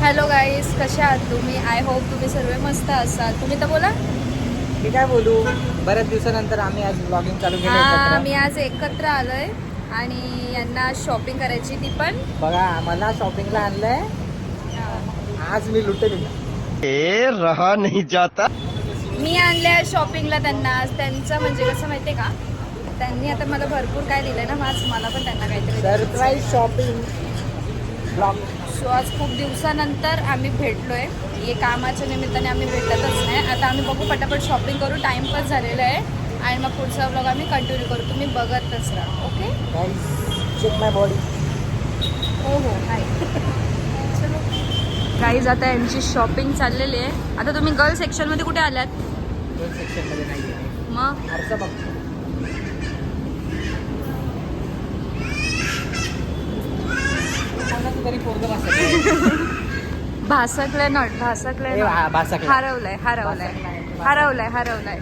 Hello guys, कसे आहात तुम्ही? आय होप तुम्ही सर्व मस्त असाल. तुम्ही तर बोला. मी काय बोलू, बऱ्याच दिवसानंतर आम्ही आज ब्लॉगिंग चालू केलं हा, मी एकत्र. आज एकत्र आलोय आणि यांना शॉपिंग करायची, ती पण बघा मला शॉपिंगला आणलंय. आज मी लुटेल. ए रहा नहीं जाता. मी आणल्या शॉपिंगला त्यांना. आज त्यांचं म्हणजे कसं माहितीये का, त्यांनी आता मला भरपूर काय दिलंय ना, आज मला पण त्यांना काहीतरी सरप्राईज शॉपिंग ब्लॉग. सो आज खूप दिवसानंतर आम्ही भेटलोय. हे कामाच्या निमित्ताने आम्ही भेटतच नाही. आता आम्ही बघू, पटापट शॉपिंग करू, टाइमपास झालेला आहे आणि मग पुढचा ब्लॉग आम्ही कंटिन्यू करू. तुम्ही बघतच राहा. ओके. चेक माय बॉडी. हो हो, हाय. चलो गाईज, आता यांची शॉपिंग चाललेली आहे. आता तुम्ही गर्ल सेक्शनमध्ये कुठे आलात? सेक्शन मध्ये नाही गेले. मग आरसा बघतो. तरी पोरगं भासकलंय नट, भासकलंय नट. हरवलंय हरवलंय हरवलंय हरवलंय.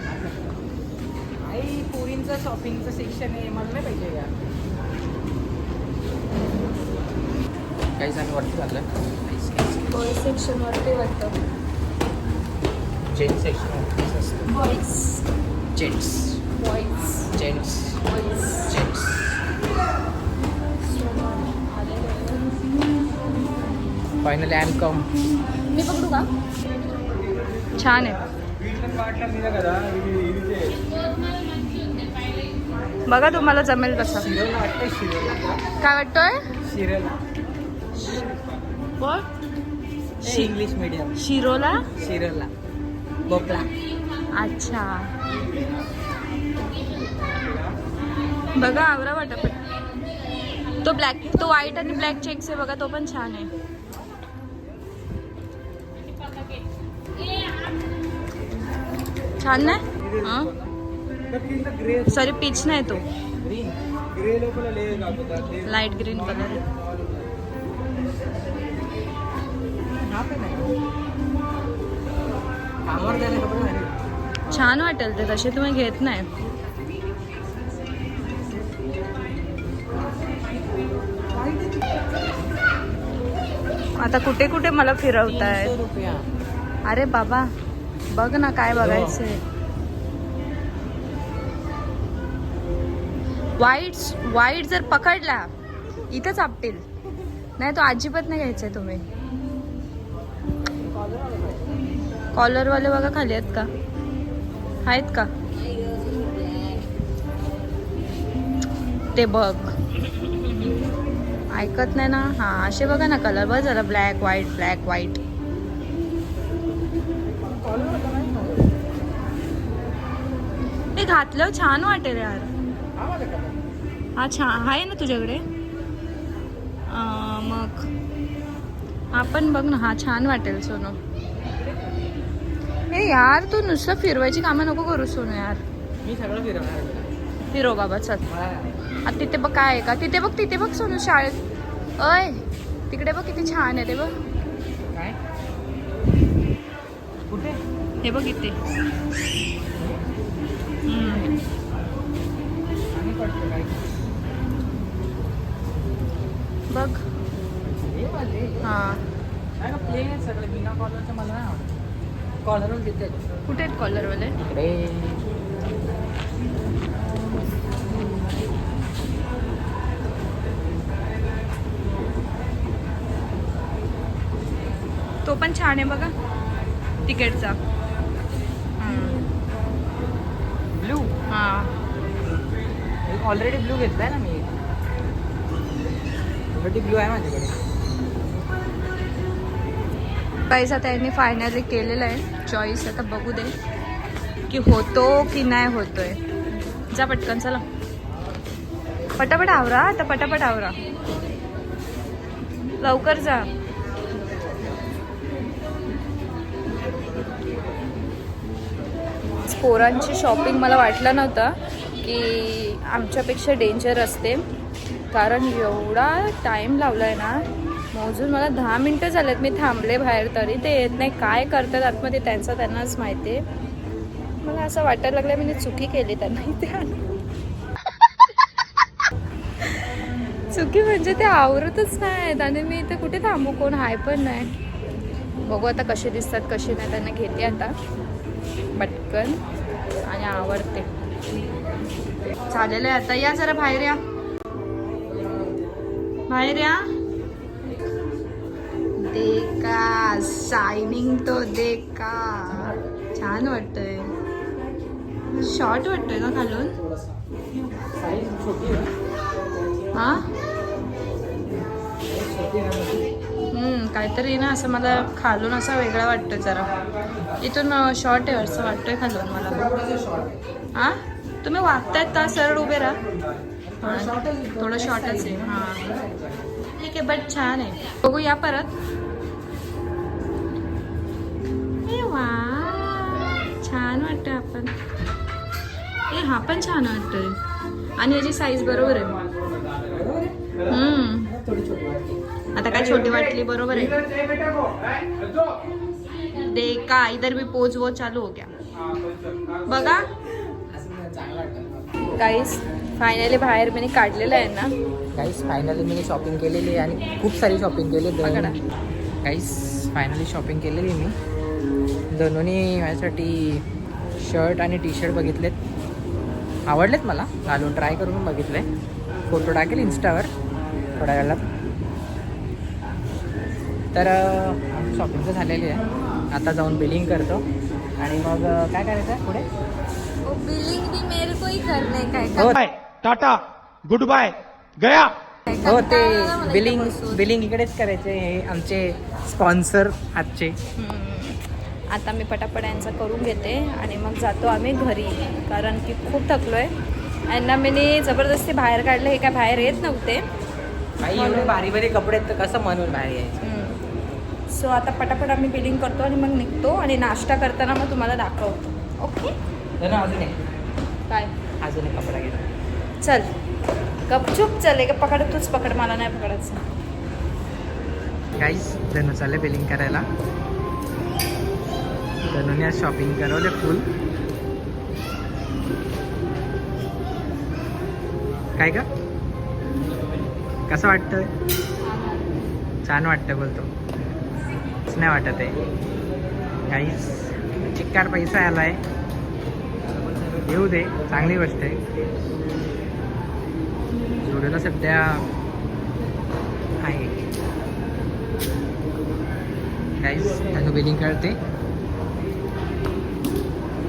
आई पोरींचं शॉपिंगचं सेक्शन आहे, मला नाही पाहिजे यार. काही सांग वरती चाललं. बॉय सेक्शन वरती वाटतं. Gents section. Boys gents boys gents boys. Gents. Finally I am come. मी पकडू का? छान आहे. बघा तुम्हाला जमेल कसं. शिरोला वाटतंय. शिरोला काय वाटतोय? शिरोला इंग्लिश मीडियम. शिरोला. शिरोला भोपळा. अच्छा, बघा आवरा वाटप. तो ब्लॅक, तो व्हाईट आणि ब्लॅक चेक्स आहे बघा, तो पण छान आहे. छान नाही? सॉरी, पीच नाही, तो लाईट ग्रीन कलर आहे. छान वाटेल ते, तसे तुम्ही घेत नाही. आता कुठे कुठे मला फिरवताय. अरे बाबा, बघ ना काय बघायचंय. वाईट जर पकडला इथंच आपटेल. नाही, तो अजिबात नाही घ्यायचंय तुम्ही. कॉलरवाले बघा खाली आहेत का? आहेत का ते बघ. ऐकत नाही ना. हा, असे बघा ना कलर. बघ जरा, ब्लॅक व्हाईट ब्लॅक व्हाईट. हे घातलं छान वाटेल यार. हा छान आहे ना तुझ्याकडे. मग आपण बघ ना, हा छान वाटेल सोनू. हे यार, तू नुसतं फिरवायची कामं नको करू सोनू यार. मी सगळं फिरवणार. फिरव बाबा, चल. आता तिथे बघ काय आहे का. तिथे बघ सोनू शाळेत. अय, तिकडे बघ किती छान आहे ते बघ. काय कुठे? हे बघ इथे. बघ. हा, प्लेन सगळं बिना कॉलरचं मला नाही आवडत. कॉलरवर घेते. कुठे आहेत कॉलरवाले? तो पण छान आहे बघा, तिकीटचा. ब्लू. हा, ऑलरेडी ब्लू घेतलाय ना मी. ऑलरेडी ब्लू आहे माझ्याकडे. पैसा त्यांनी फायनली केलेला आहे चॉईस. आता बघू दे की होतो की नाही होतोय. जा पटकन, चला पटापट आवरा. आता पटापट आवरा, लवकर जा. पोरांची शॉपिंग मला वाटलं नव्हतं की आमच्यापेक्षा डेंजर असते, कारण एवढा टाईम लावला आहे ना. मोजून मला 10 मिनटं झालेत. मी थांबले बाहेर, तरी ते येत नाही. काय करतात आतमध्ये त्यांनाच माहिती आहे. मला असं वाटायला लागलं मी चुकी केली त्यांना इथे आणून. चुकी म्हणजे ते आवरतच नाहीत आणि मी इथे कुठे थांबू, कोण हाय पण नाही. बघू आता कसे दिसतात कसे नाही, त्यांना घेते आता पटकन आणि आवडते. झालेलं आहे आता. या जरा बाहेर या, बाहेर या. देखा शायनिंग तो देखा. छान वाटतंय. शॉर्ट वाटतोय का खालून? हा काहीतरी ना असं मला खालून असं वेगळं वाटतं जरा. इथून शॉर्ट आहे असं वाटतंय खालून मला. हा तुम्ही वागतायत का? सरळ उभे राहा. थोडं शॉर्टच आहे. हां ठीक आहे बट छान आहे. बघू या परत. ए वा छान वाटतं. आपण हा पण छान वाटतोय आणि याची साईज बरोबर आहे. आता काय छोटी वाटली बरोबर आहे. देखा इधर भी पोज वो चालू हो गया बघा. गाईस फायनली बाहेर मी काढलेलं आहे ना. गाईस फायनली मी शॉपिंग केलेली आहे आणि खूप सारी शॉपिंग केली. गाईस फायनली शॉपिंग केलेली मी. दोन्ही माझ्यासाठी शर्ट आणि टी शर्ट बघितलेत, आवडलेत मला. घालून ट्राय करून बघितले. फोटो टाकेल इंस्टावर थोड्या वेळात. तर शॉपिंग तर झालेली आहे. आता जाऊन बिलिंग करतो आणि मग काय करायचं आहे पुढे. बिलिंग भी मेरे को ही करने का है. हो टाटा गुड बाय गया. हो ते बिलिंग इकडेच करायचे. हे आमचे स्पॉन्सर आजचे. आता मी पटापट यांचा करून घेते आणि मग जातो आम्ही घरी, कारण की खूप थकलो आहे. यांना मी जबरदस्ती बाहेर काढलं. हे काय बाहेर येत नव्हते. काही एवढे भारी भारी कपडे तर कसं म्हणून बाहेर यायचे. सो आता पटापट आम्ही बिलिंग करतो आणि मग निघतो आणि नाश्ता करताना मग तुम्हाला दाखवतो. ओके अजून एक काय अजून एक कपडा घेतो. चल गपचूप चल. एक पकड तूच पकड, मला नाही पकडायचं. गाईस धनु चालले बिलिंग करायला. धनुने आज शॉपिंग करवले फुल. काय का कसं वाटतं? छान वाटतं बोलतो. नाही वाटत आहे काहीच. चिक्कार पैसा आलाय. येऊ दे, चांगली गोष्ट आहे. जोडीला सध्या आहे काहीच. धनु बिलिंग करते.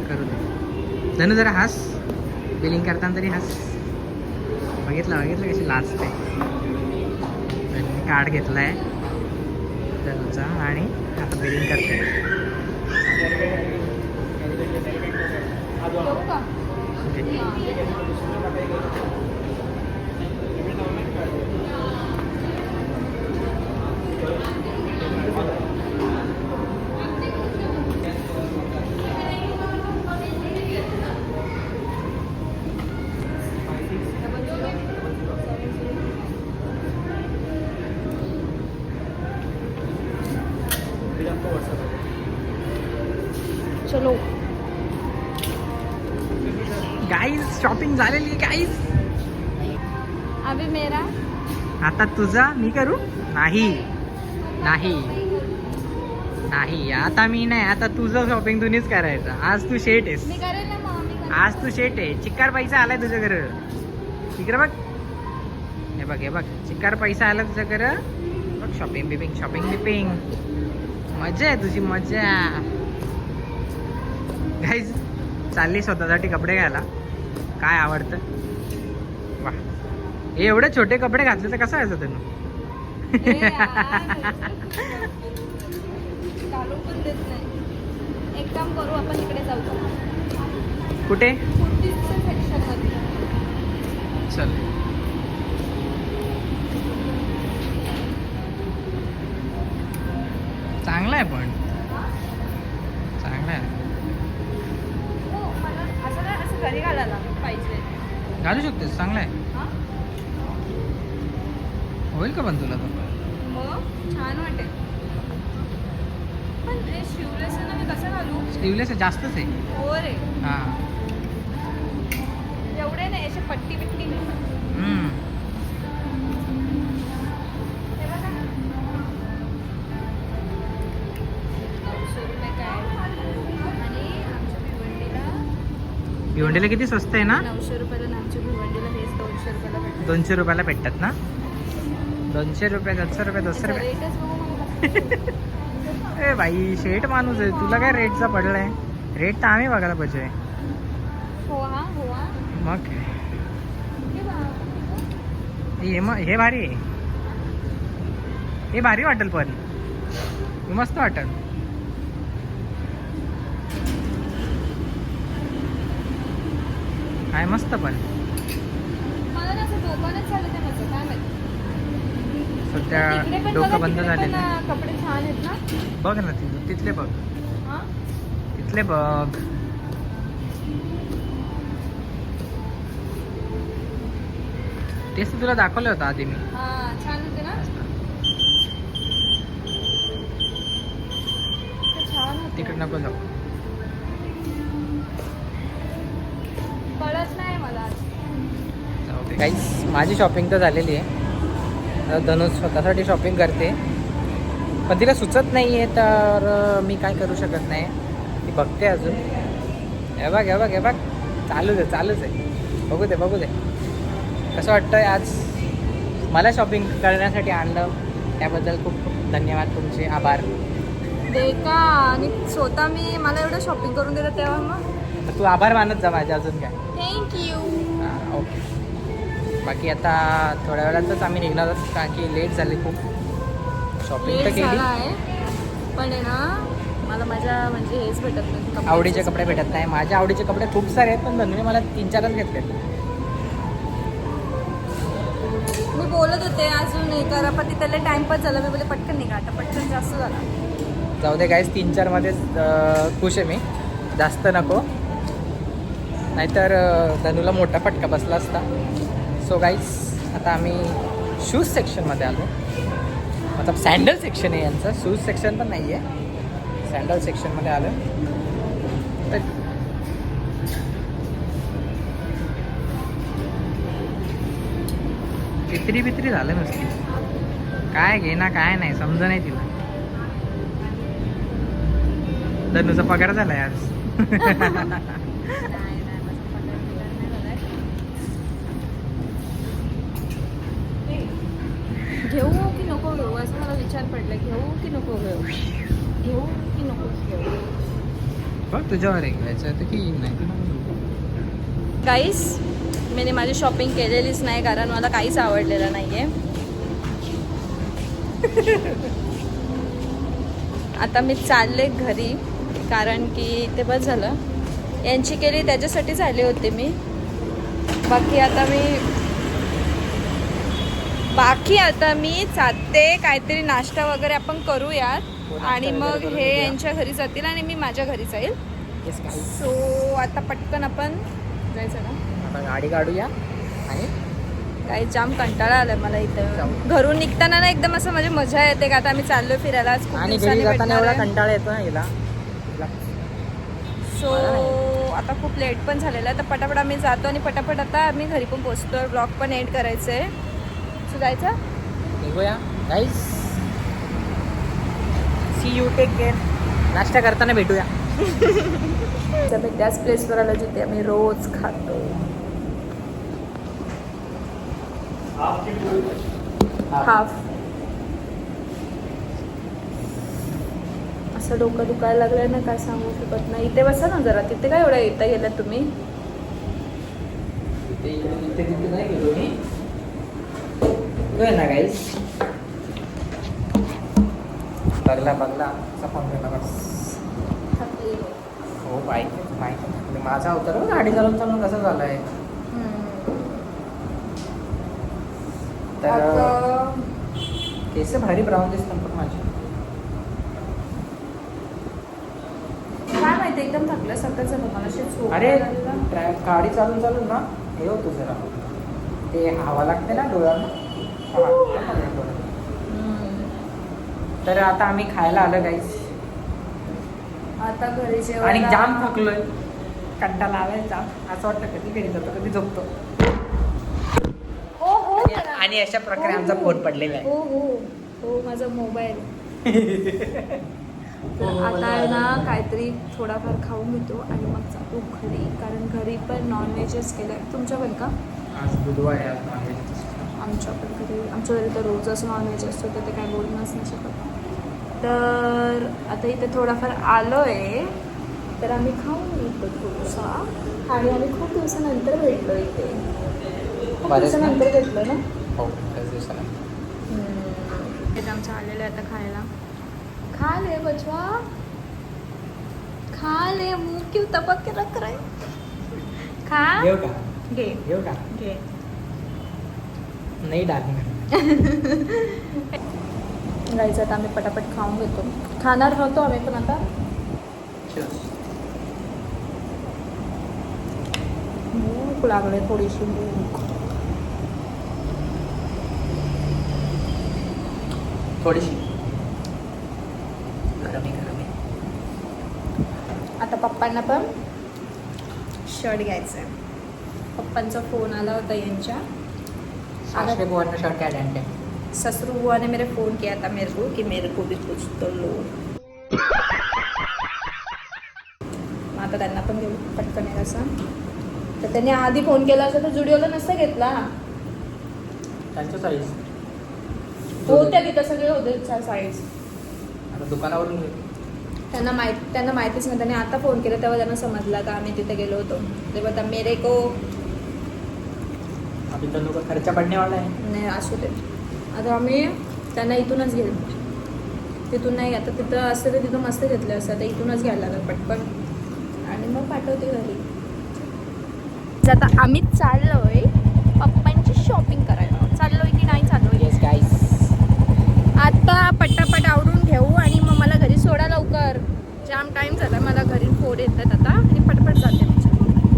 करू दे धनु जरा हास. बिलिंग करताना तरी हास. बघितलं कशी लाजते. कार्ड घेतला आहे धनुचा आणि आता बिलिंग करते. चलो गाईज शॉपिंग झालेली गाईज. अभी मेरा आता तुझा मी करू. नाही नाही नाही आता मी नाही. आता तुझं शॉपिंग तुम्हीच करायचं. आज तू शेट आहेस. मी करेल ना मग. आज तू शेट आहे. चिक्कार पैसा आलाय तुझ्या घर. इकडे बघ. हे बघ चिक्कार पैसा आला तुझ्या घर. बघ शॉपिंग बिपिंग मजा आहे तुझी मजा. गाईज चालली स्वतःसाठी कपडे घ्यायला. काय आवडतं वा. हे एवढे छोटे कपडे घातले तर कसं व्हायचं तनु. घालून पण देत नाही. एक काम करू आपण इकडे जाऊ. कुठे सेक्शन मध्ये चल. चांगला आहे पण चांगला आहे. हो मला असं नाही, असं घरी घालायला पाहिजे. घालू शकतेस. चांगला आहे. हां होईल का पण तुला तो. मग छान वाटेल. पण हे शिवलेस ना मी कसं घालू. स्लीवलेस जास्तच आहे. हो रे हां एवढे नाही असे पट्टी बिट्टी. हे बघा भिवंडीला किती स्वस्त आहे ना? 900 रुपयाला आणि आमच्या भिवंडीला हेच 200 रुपयाला भेटतात. 200 रुपयाला भेटतात ना? 200 रुपये 200 रुपये 200 रुपये. रेटच बघू मला. ए बाई शेठ माणूस आहे, तुला काय रेटचा पडलाय? रेट तर आम्ही बघायला पाहिजे. हो हा. मग काय? हे भारी आहे, हे भारी वाटेल पण मस्त वाटेल. काय मस्त पण मला ना असं डोक्यानच चालत आहे माझं, काय माहिती. सध्या तिकडे पण डोकं बघा, बंद तिकडे झालेलं पण, आहे. कपडे छान आहेत ना. बघ ना तिथले बघ, हा तिथले बघ. तेच तर तुला दाखवलं होतं आधी मी. हा छान होते ना. ते छान होते. तिकडे नको जाऊ. कळत नाही मला. काहीच माझी शॉपिंग तर झालेली आहे. धनु स्वतःसाठी शॉपिंग करते, पण तिला सुचत नाही आहे, तर मी काय करू शकत नाही. ती बघते अजून. हे बघ चालूच आहे. बघू दे कसं वाटतंय. आज मला शॉपिंग करण्यासाठी आणलं, त्याबद्दल खूप खूप धन्यवाद तुमचे, आभार. दे का, आणि स्वतः मला एवढं शॉपिंग करून दिलं तेव्हा मग तू आभार मानत जा माझ्या, अजून काय. थँक्यू. हां ओके. बाकी आता थोड्या वेळातच आम्ही निघणार आहोत, कारण की लेट झाले खूप. शॉपिंग तर लेट केली, झाला आहे पण आहे ना, मला माझ्या म्हणजे हेच भेटत नाही, कपडे. आवडीचे कपडे भेटत नाही. माझ्या आवडीचे कपडे खूप सारे आहेत, पण धनुने मला 3-4च घेतले. मी बोलत होते अजून हे करा, पण तिथले टाइमपास झाला. मी बोलले पटकन निघा, आता पटकन जास्त झाला. जाऊ दे गाईस, 3-4 मध्येच खुश आहे मी, जास्त नको, नाहीतर धनुला मोठा फटका बसला असता. सो गाईस, आता आम्ही शूज सेक्शनमध्ये आलो. मतलब सँडल सेक्शन आहे यांचं, शूज सेक्शन पण नाही आहे. सँडल सेक्शनमध्ये आलो. तर बित्री झालं नसते, काय घे ना काय नाही समज नाही तिला. धनुचा पगार झालाय आज. घेऊ की नको घेऊ असं मला विचार पडला. घेऊ की नको घेऊ. बघ तुझ्यावर एक घ्यायचं तर की नाही. गाईस, मी माझी शॉपिंग केलेलीच नाही, कारण मला काहीच आवडलेलं नाहीये. आता मी चालले घरी, कारण की ते बस झालं. यांची केली त्याच्यासाठीच आले होते मी. बाकी आता मी चालते, काहीतरी नाश्ता वगैरे आपण करूयात, आणि मग हे यांच्या घरी जातील आणि मी माझ्या घरी जाईल. सो आता पटकन आपण जायचं ना. आपण गाडी काढूया आणि काही जाम कंटाळा आलाय मला इथं. घरून निघताना ना एकदम असं म्हणजे मजा येते, का आता आम्ही चाललोय फिरायला. आज खूप आणि दिवसांनी घरी जाताना भेटणार एवढा आहे. कंटाळा येतो ना हिला. सो आता खूप लेट पण झालेला आहे, तर पटापट आम्ही जातो आणि पटापट आता आम्ही घरी पण पोहोचतो. ब्लॉग पण एंड करायचं आहे. सो जायचं, निघूया guys. See you, take care. नाश्ता करताना भेटूया. आम्ही त्याच प्लेसवर आलो जिथे आम्ही रोज खातो. हाफ. असं डोकं दुखायला लागलंय ना, काय सांगू शकत नाही. इथे बसा ना जरा. तिथे काय एवढ्या येता गेल्या तुम्ही? तिथे नाही गेलो मी. ना गाईस, बघला असा फोन केला बस. हो माहिती माझा अवतार गाडी चालवून कसं झालंय. तर केस भारी ब्राऊन दिसतात पण माझी. काय माहिती, एकदम थकल्यासारखं झालं मला. झोप अरे यायला. गाडी चालून ना हे होतं जरा, ते हवा लागते ना डोळ्यांना. तर आता आम्ही खायला आलो गाईस. आता घरी जेवायला. आणि जाम थकलोय, कंटाळा आलाय जाम. असं वाटतं कधी घरी जातो कधी झोपतो. हो आणि अशा प्रकारे आमचा फोन पडलेला आहे. हो माझा मोबाईल. तर आता आहे ना काहीतरी थोडाफार खाऊन घेतो आणि मग जातो घरी, कारण घरी पण नॉनव्हेजच केलं आहे. तुमच्या पण का? आज बुधवार आहे, आज नॉनव्हेज. आमच्या घरी तर रोजच नॉनव्हेज असतो, तर ते काही बोलणंच नाही शकत. तर आता इथे थोडाफार आलो आहे, तर आम्ही खाऊन घेतो थोडासा. आणि आम्ही खूप दिवसानंतर भेटलो इथे. खूप बरेच ना? दिवसानंतर भेटलो ना. हो, बऱ्याच दिवसानंतर. ते आमचं आलेलं आहे आता खायला. खा ले बचवा, खा ले. मुंह क्यों तपक के रख रहे? खा. येऊ का? घे येऊ का? घे. नाही डाकणार. गाईचं आता आम्ही पटापट खाऊन घेतो. खाणार नव्हतो आम्ही पण आता. भूक लागले, थोडीशी भूक. थोडीशी गरमी. आता पप्पांना पण शर्ट घ्यायचा आहे. पप्पांचा फोन आला होता यांच्या. सासरे बुवांना शर्ट काय डॅन्ट ससुर बुआ ने मेरे फ़ोन किया था मेरे को कि मेरे को भी कुछ तो लो. आता त्यांना पण घेऊ पटकन आहे असं. तर त्यांनी आधी फोन केला असता तर जुडिओला नसता घेतला. त्यांचं साईज होत्या तिथं सगळे होते साईज. आता दुकानावरून घे. त्यांना माहितीच नाही. त्यांनी आता फोन केला तेव्हा त्यांना समजलं का आम्ही तिथे गेलो होतो. ते बोलता मेरे को अभी तो लोक खर्च पडणे वाला आहे. नाही असू दे. आता आम्ही त्यांना इथूनच घेऊ. तिथून नाही, आता तिथं असतं तर तिथं मस्त घेतलं असतं. आता इथूनच घ्यायला लागलं पटपट आणि मग पाठवते घरी. आता आम्ही चाललोय पप्पांची शॉपिंग करायला. चाललोय की नाही चाललोय? येस गाईस. आता पटापट आवरून घेऊ आणि मग मला घरी सोडा लवकर. जाम टाईम झाला. मला घरी फोन येतात आता आणि पटपट जाते.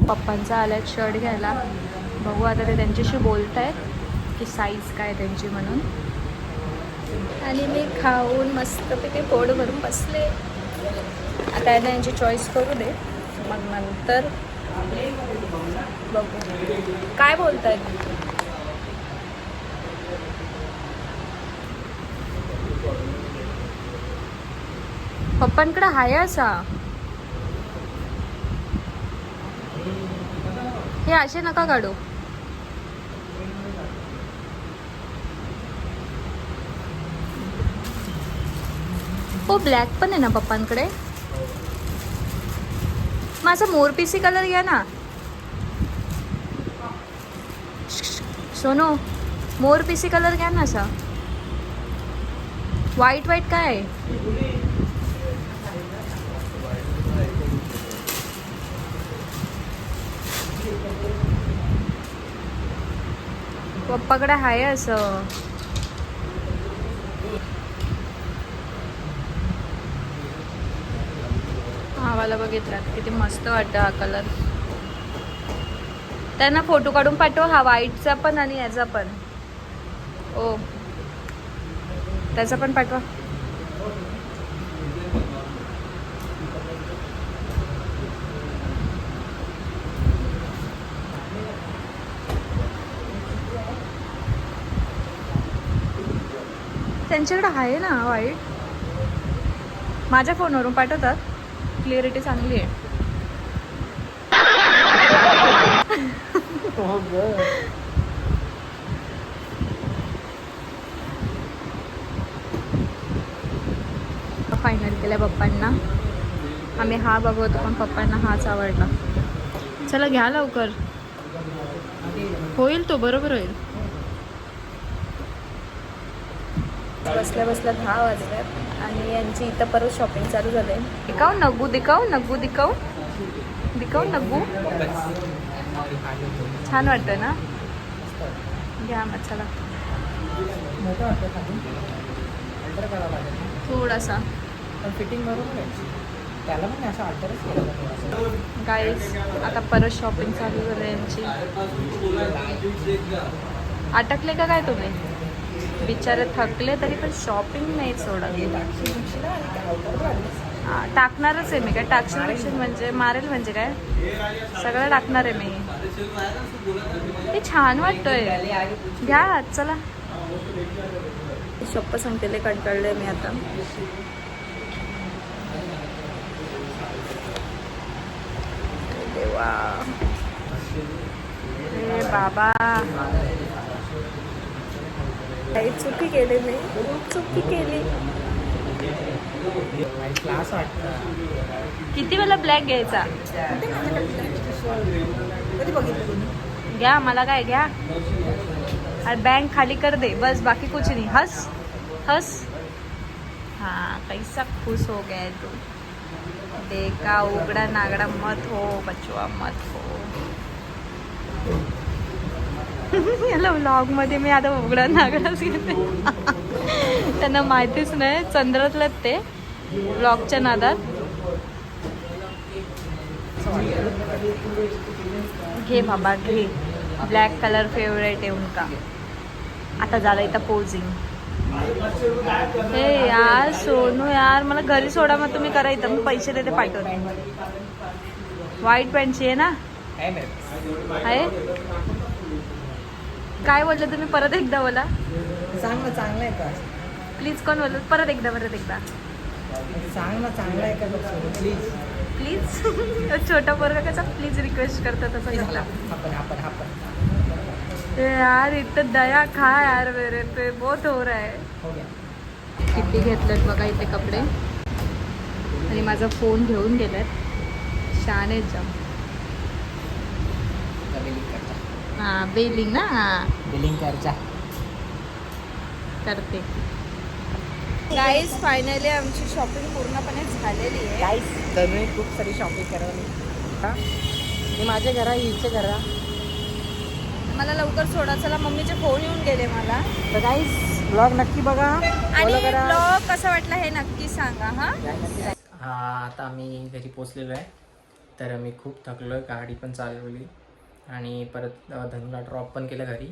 पप्पांचा आलाय शर्ट घ्यायला. बघू आता ते त्यांच्याशी बोलत आहेत की साईज काय त्यांची म्हणून. आणि मी खाऊन मस्तपैकी पोट भरून बसले. आता यांना यांची चॉईस करू दे, मग नंतर बघू काय बोलतायत. पप्पांकडे आहे असा. हे असे नका काढू. हो ब्लॅक पण आहे ना पप्पांकडे. माझा मोरपिसी कलर घ्या ना सोनू. मोरपिसी कलर घ्या ना असा. व्हाईट काय आहे? पप्पाकडे आहे असं. हा वाला बघितला किती मस्त वाटतं हा कलर. त्यांना फोटो काढून पाठव. हा व्हाईटचा पण आणि याचा पण. ओ त्याचा पण पाठवा. त्यांच्याकडे आहे ना व्हाईट. माझ्या फोनवरून पाठवतात. क्लिअरिटी चांगली आहे. फायनल केल्या पप्पांना. आम्ही हा बघतो पण पप्पांना हाच आवडला. चला घ्या लवकर. होईल तो बरोबर होईल. बसल्या 10 वाजल्यात आणि यांची इथं परत शॉपिंग चालू झाली. दिखाऊ नगू छान वाटतं ना. घ्या मग चला. थोडासा फिटिंग बरोबर आहे. त्याला पण असं अल्टरच केलं. गाईज आता परत शॉपिंग चालू झाली यांची. अटकले का काय तुम्ही? बिचारे थकले तरी पण शॉपिंग नाही सोडत. टाकणारच आहे मी. काय टाकशील म्हणजे मारेल म्हणजे काय. सगळं टाकणार आहे मी. ते छान वाटतोय. घ्या चला. शप्प सांगतेले कंटाळले मी आता. वा हे बाबा काही चुकी केली मी खूप चुकी केली. क्लास वाटतं. किती वेळा ब्लॅक घ्यायचा घ्या मला काय घ्या और बैंक खाली कर दे बस बाकी कुछ नहीं. हंस हंस. हाँ कैसा खुश हो गया तू. देखा उगड़ा नागड़ा मत हो बचवा मत हो. याला व्लॉग मध्ये मी आता उघडा नागडाच घेते. त्यांना माहितीच नाही चंद्रातलं ते व्लॉगच्या नादात. घे बाबा घे. ब्लॅक कलर फेवरेट आहे उनका. आता झालं इथं पोजिंग. हे यार सोनू यार मला घरी सोडा मग तुम्ही करा इथं मी पैसे देते पाठवते. व्हाईट पॅन्टची आहे ना आहे. काय बोललं तुम्ही परत एकदा बोला. सांग ना चांगलं आहे का प्लीज कोण बोलत परत एकदा सांग ना चांगलं आहे का प्लीज प्लीज. छोटा पोरगा कसा प्लीज रिक्वेस्ट करतो तसं घेतला. आपण यार इथं दया खा यार मेरे पे बहुत हो रहा है. हो गया. किती घेतलेत बघा इथे कपडे आणि माझा फोन घेऊन गेलेत. छान आहेत जाम. हां बिलिंग ना बिलिंग करचा करते. गाईज फायनली आमची शॉपिंग पूर्णपणे झालेली आहे. गाईस तनुने खूप सारी शॉपिंग करावी. मी माझ्या घरा हिचे घरा. मला लवकर सोडा चला. मम्मीचे फोन येऊन गेले मला. तर गाईस ब्लॉग नक्की बघा आणि फॉलो करा. ब्लॉग कसं वाटलं हे नक्की सांगा. हा आता आम्ही घरी पोचलेलो आहे. तर मी खूप थकलो आहे. गाडी पण चालवली आणि परत धनुला ड्रॉप पण केलं घरी.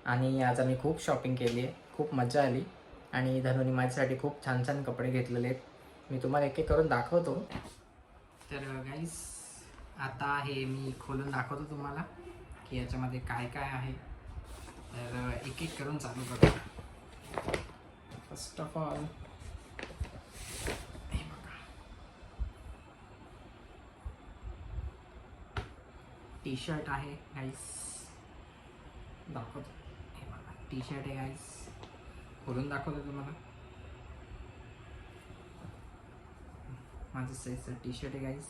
आणि आज आम्ही खूप शॉपिंग केली आहे. खूप मजा आली आणि धनुनी माझ्यासाठी खूप छान छान कपडे घेतलेले आहेत. मी तुम्हाला एक एक करून दाखवतो. तर गाईस आता हे मी खोलून दाखवतो तुम्हाला की याच्यामध्ये काय काय आहे. तर एक एक करून चालू करू. फर्स्ट ऑफ ऑल हे बघा टी शर्ट आहे गाईस. दाखवतो. हे बघा टी शर्ट आहे गाईस. खोलून दाखवतो तुम्हाला. माझं साईजचं टी शर्ट आहे गाईस.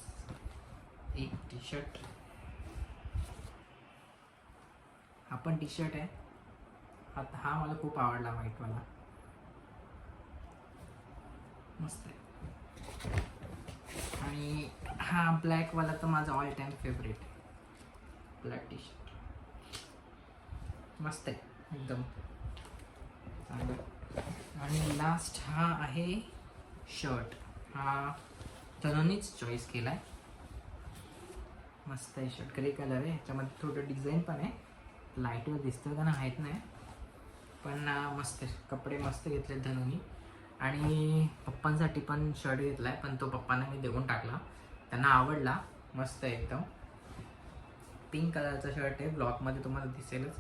एक टी शर्ट हा पण टी शर्ट आहे. हा मला खूप आवडला व्हाईटवाला. मस्त आहे. आणि हा ब्लॅकवाला तर माझा ऑल टाईम फेवरेट आहे. ब्लॅक टी शर्ट मस्त आहे एकदम चांगलं. आणि लास्ट हा आहे शर्ट. हा तनुनीच चॉईस केला आहे. मस्त आहे शर्ट. ग्रे कलर आहे. ह्याच्यामध्ये थोडं डिझाईन पण आहे. लाईटवर दिसतं का ना माहीत नाही पण मस्त आहे. कपडे मस्त घेतले धनुनी. आणि पप्पांसाठी पण शर्ट घेतला आहे पण तो पप्पांना मी देऊन टाकला. त्यांना आवडला. मस्त आहे एकदम. पिंक कलरचा शर्ट आहे. ब्लॉकमध्ये तुम्हाला दिसेलच.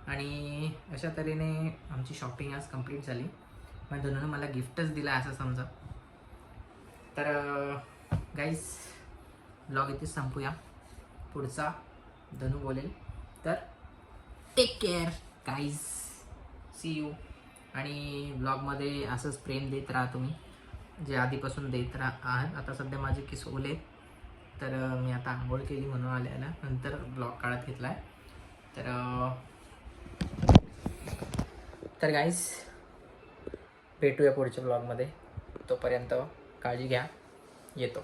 आणि अशा तऱ्हेने आमची शॉपिंग आज कंप्लीट झाली. मग धनुने मला गिफ्टच दिला असं समजा. तर गाईज ब्लॉग इथेच संपूया. पुढचा धनु बोलेल. तर take care guys. See you. आणि ब्लॉगमध्ये असंच प्रेम देत राहा तुम्ही जे आधीपासून देत आहात. आता सध्या माझे केस ओले तर मी आता आंघोळ केली म्हणून आल्याला नंतर ब्लॉग काढत घेतला आहे. तर गाईज भेटूया पुढच्या ब्लॉगमध्ये. तोपर्यंत काळजी घ्या. येतो.